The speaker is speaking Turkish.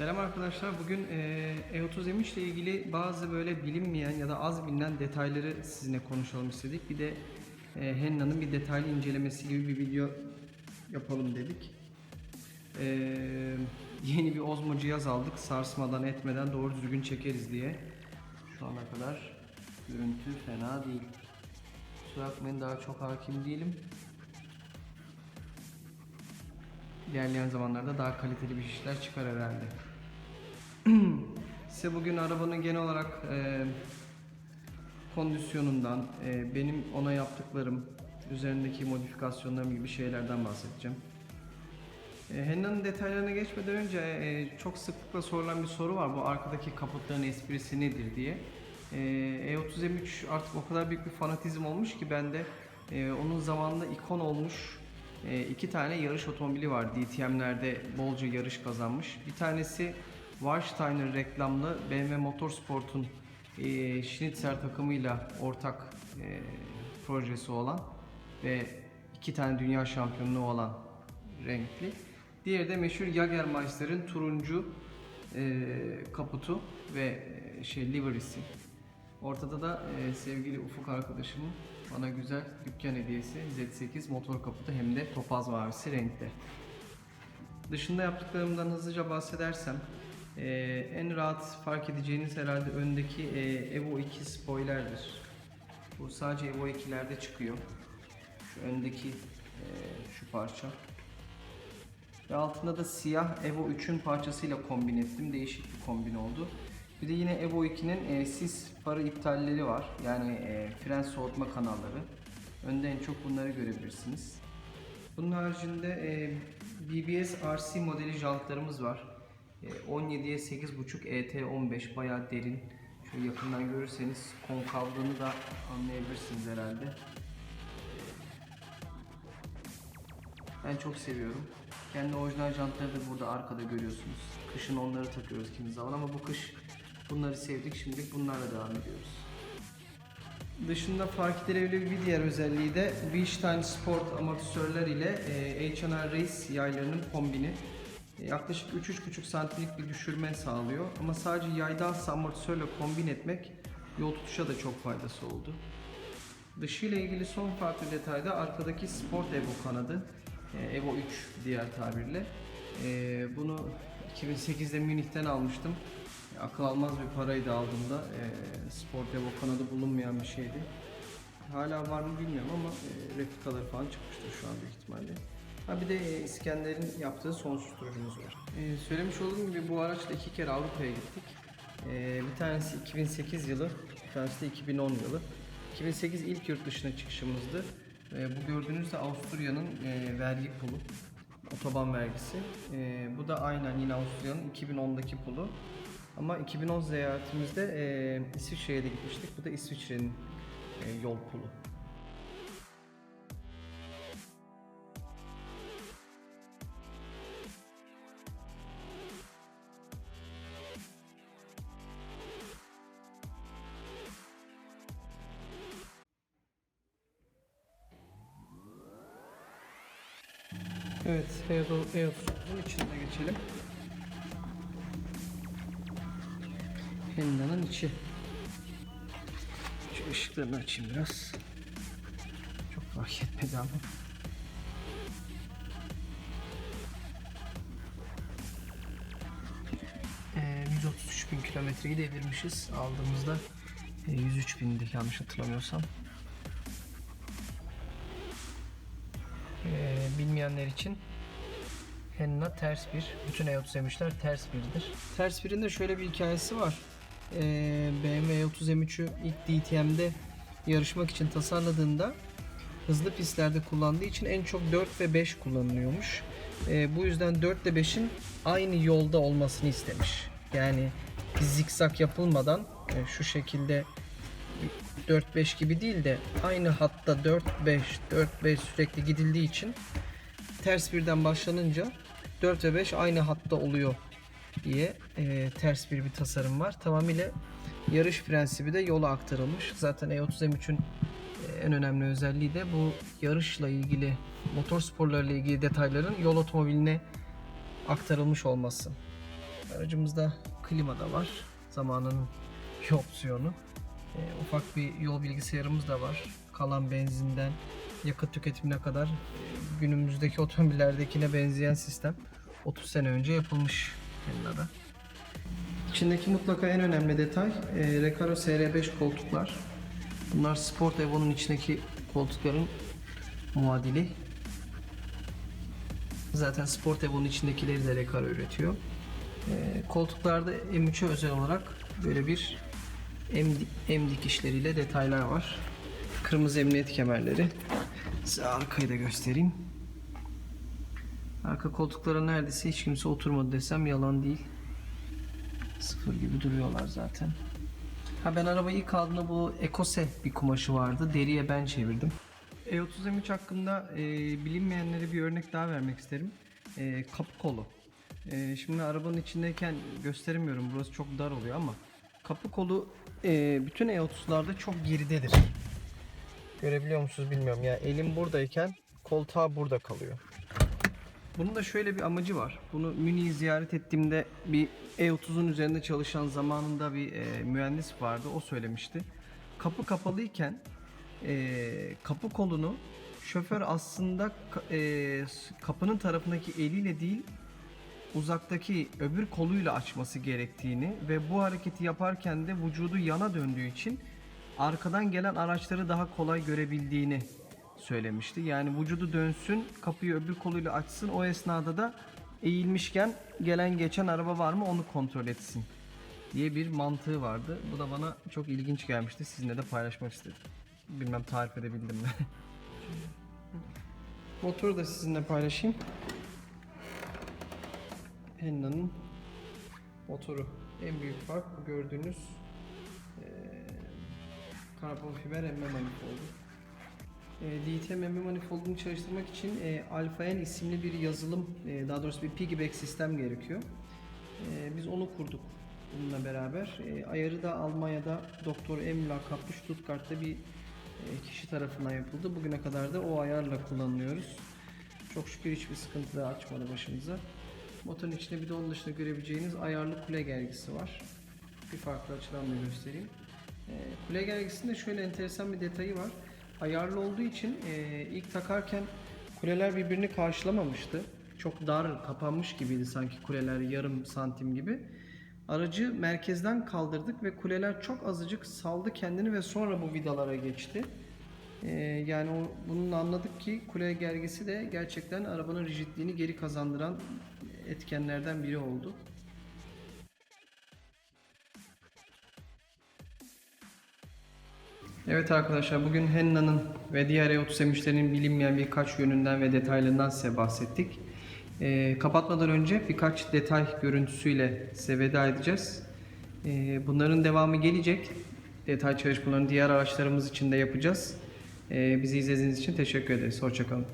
Selam arkadaşlar. Bugün E30 M3 ile ilgili bazı böyle bilinmeyen ya da az bilinen detayları sizinle konuşalım istedik. Bir de Henna'nın bir detaylı incelemesi gibi bir video yapalım dedik. E, Yeni bir Osmo cihaz aldık. Sarsmadan etmeden doğru düzgün çekeriz diye. Şu ana kadar görüntü fena değil. Kusura bakmayın, daha çok hakim değilim. İlerleyen zamanlarda daha kaliteli bir işler çıkar herhalde. Size bugün arabanın genel olarak kondisyonundan, benim ona yaptıklarım, üzerindeki modifikasyonlarım gibi şeylerden bahsedeceğim. Henna'nın detaylarına geçmeden önce çok sıklıkla sorulan bir soru var. Bu arkadaki kaputların esprisi nedir diye. E30 M3 artık o kadar büyük bir fanatizm olmuş ki bende onun zamanında ikon olmuş iki tane yarış otomobili var. DTM'lerde bolca yarış kazanmış. Bir tanesi Warsteiner reklamlı BMW Motorsport'un Schnitzer takımıyla ortak projesi olan ve iki tane dünya şampiyonluğu olan renkli. Diğeri de meşhur Jagermeister'in turuncu kaputu ve livery'si. Ortada da sevgili Ufuk arkadaşımın bana güzel dükkan hediyesi Z8 motor kaputu, hem de topaz mavisi renkte. Dışında yaptıklarımdan hızlıca bahsedersem en rahat fark edeceğiniz herhalde öndeki Evo 2 spoilerdir. Bu sadece Evo 2'lerde çıkıyor. Şu öndeki şu parça. Ve altında da siyah Evo 3'ün parçasıyla kombin ettim. Değişik bir kombin oldu. Bir de yine Evo 2'nin sis farı iptalleri var. Yani fren soğutma kanalları. Önde en çok bunları görebilirsiniz. Bunun haricinde BBS RC modeli jantlarımız var. 17'ye 8.5 ET15, bayağı derin. Şöyle yakından görürseniz konkavlığını da anlayabilirsiniz herhalde. Ben çok seviyorum. Kendi orijinal jantları da burada arkada görüyorsunuz. Kışın onları takıyoruz kimi zaman ama bu kış bunları sevdik. Şimdilik bunlarla devam ediyoruz. Dışında fark edilebilir bir diğer özelliği de Bilstein Sport amortisörler ile H&R Race yaylarının kombini. Yaklaşık 3-3,5 santimlik bir düşürme sağlıyor. Ama sadece yaydan amortisörle kombin etmek yol tutuşa da çok faydası oldu. Dışı ile ilgili son farklı detay da arkadaki Sport Evo kanadı. Evo 3 diğer tabirle. Bunu 2008'de Münih'ten almıştım. Akıl almaz bir paraydı aldığımda. Sport Evo kanadı bulunmayan bir şeydi. Hala var mı bilmiyorum ama replikaları falan çıkmıştır şu an büyük ihtimalle. Bir de İskender'in yaptığı son susturucumuz var. Söylemiş olduğum gibi bu araçla iki kere Avrupa'ya gittik. Bir tanesi 2008 yılı, bir tanesi de 2010 yılı. 2008 ilk yurt dışına çıkışımızdı. Bu gördüğünüz de Avusturya'nın vergi pulu, otoban vergisi. Bu da aynen yine Avusturya'nın 2010'daki pulu. Ama 2010 ziyaretimizde İsviçre'ye de gitmiştik. Bu da İsviçre'nin yol pulu. Evet, E30'un içine geçelim. Henna'nın içi. Şu ışıklarını açayım biraz. Çok fark etmedi ama. Ee, 133 bin kilometreyi devirmişiz. Aldığımızda 103 bindi yanlış hatırlamıyorsam. Bilmeyenler için Henna ters bir. Bütün E30 M3'ler ters birdir. Ters birinde şöyle bir hikayesi var. BMW E30 M3'ü ilk DTM'de yarışmak için tasarladığında hızlı pistlerde kullandığı için en çok 4 ve 5 kullanılıyormuş. Bu yüzden 4 ile 5'in aynı yolda olmasını istemiş. Yani zikzak yapılmadan şu şekilde 4-5 gibi değil de aynı hatta 4-5 sürekli gidildiği için ters birden başlanınca 4 ve 5 aynı hatta oluyor diye ters bir tasarım var. Tamamıyla yarış prensibi de yola aktarılmış. Zaten E30 M3'ün en önemli özelliği de bu yarışla ilgili, motor sporlarıyla ilgili detayların yol otomobiline aktarılmış olması. Aracımızda klima da var. Zamanının opsiyonu. Ufak bir yol bilgisayarımız da var. Kalan benzinden yakıt tüketimine kadar günümüzdeki otomobillerdekine benzeyen sistem 30 sene önce yapılmış Henna'da. İçindeki mutlaka en önemli detay Recaro SR5 koltuklar. Bunlar Sport Evo'nun içindeki koltukların muadili. Zaten Sport Evo'nun içindekileri de Recaro üretiyor. Koltuklarda M3'e özel olarak böyle bir M dikişleriyle detaylar var. Kırmızı emniyet kemerleri. Size arkayı da göstereyim. Arka koltuklara neredeyse hiç kimse oturmadı desem yalan değil. Sıfır gibi duruyorlar zaten. Ben arabayı ilk aldığımda bu Ekose bir kumaşı vardı. Deriye ben çevirdim. E30 M3 hakkında bilinmeyenlere bir örnek daha vermek isterim. Kapı kolu. Şimdi arabanın içindeyken gösteremiyorum. Burası çok dar oluyor ama kapı kolu bütün E30'larda çok geridedir. Görebiliyor musunuz bilmiyorum. Ya elim buradayken koltuğa burada kalıyor. Bunun da şöyle bir amacı var. Bunu Münih'i ziyaret ettiğimde bir E30'un üzerinde çalışan zamanında bir mühendis vardı. O söylemişti. Kapı kapalıyken kapı kolunu şoför aslında kapının tarafındaki eliyle değil uzaktaki öbür koluyla açması gerektiğini ve bu hareketi yaparken de vücudu yana döndüğü için arkadan gelen araçları daha kolay görebildiğini söylemişti. Yani vücudu dönsün, kapıyı öbür koluyla açsın. O esnada da eğilmişken gelen geçen araba var mı onu kontrol etsin diye bir mantığı vardı. Bu da bana çok ilginç gelmişti. Sizinle de paylaşmak istedim. Bilmem tarif edebildim mi? Motoru da sizinle paylaşayım. Henna'nın motoru. En büyük fark bu gördüğünüz karbon fiber emme manifoldu. DTM emme manifoldunu çalıştırmak için Alpha N isimli bir yazılım, daha doğrusu bir piggyback sistem gerekiyor. Biz onu kurduk bununla beraber. Ayarı da Almanya'da Doktor M lakaplı Stuttgart'ta bir kişi tarafından yapıldı. Bugüne kadar da o ayarla kullanıyoruz. Çok şükür hiçbir sıkıntı da açmadı başımıza. Motorun içinde bir de onun dışında görebileceğiniz ayarlı kule gergisi var. Bir farklı açıdan da göstereyim. Kule gergisinde şöyle enteresan bir detayı var. Ayarlı olduğu için ilk takarken kuleler birbirini karşılamamıştı. Çok dar kapanmış gibiydi sanki kuleler yarım santim gibi. Aracı merkezden kaldırdık ve kuleler çok azıcık saldı kendini ve sonra bu vidalara geçti. Yani bununla anladık ki kule gergisi de gerçekten arabanın rigidliğini geri kazandıran etkenlerden biri oldu. Evet arkadaşlar, bugün Henna'nın ve diğer E30 emişlerinin bilinmeyen birkaç yönünden ve detaylarından size bahsettik. Kapatmadan önce birkaç detay görüntüsüyle size veda edeceğiz. Bunların devamı gelecek. Detay çalışmalarını diğer araçlarımız için de yapacağız. Bizi izlediğiniz için teşekkür ederiz. Hoşça kalın.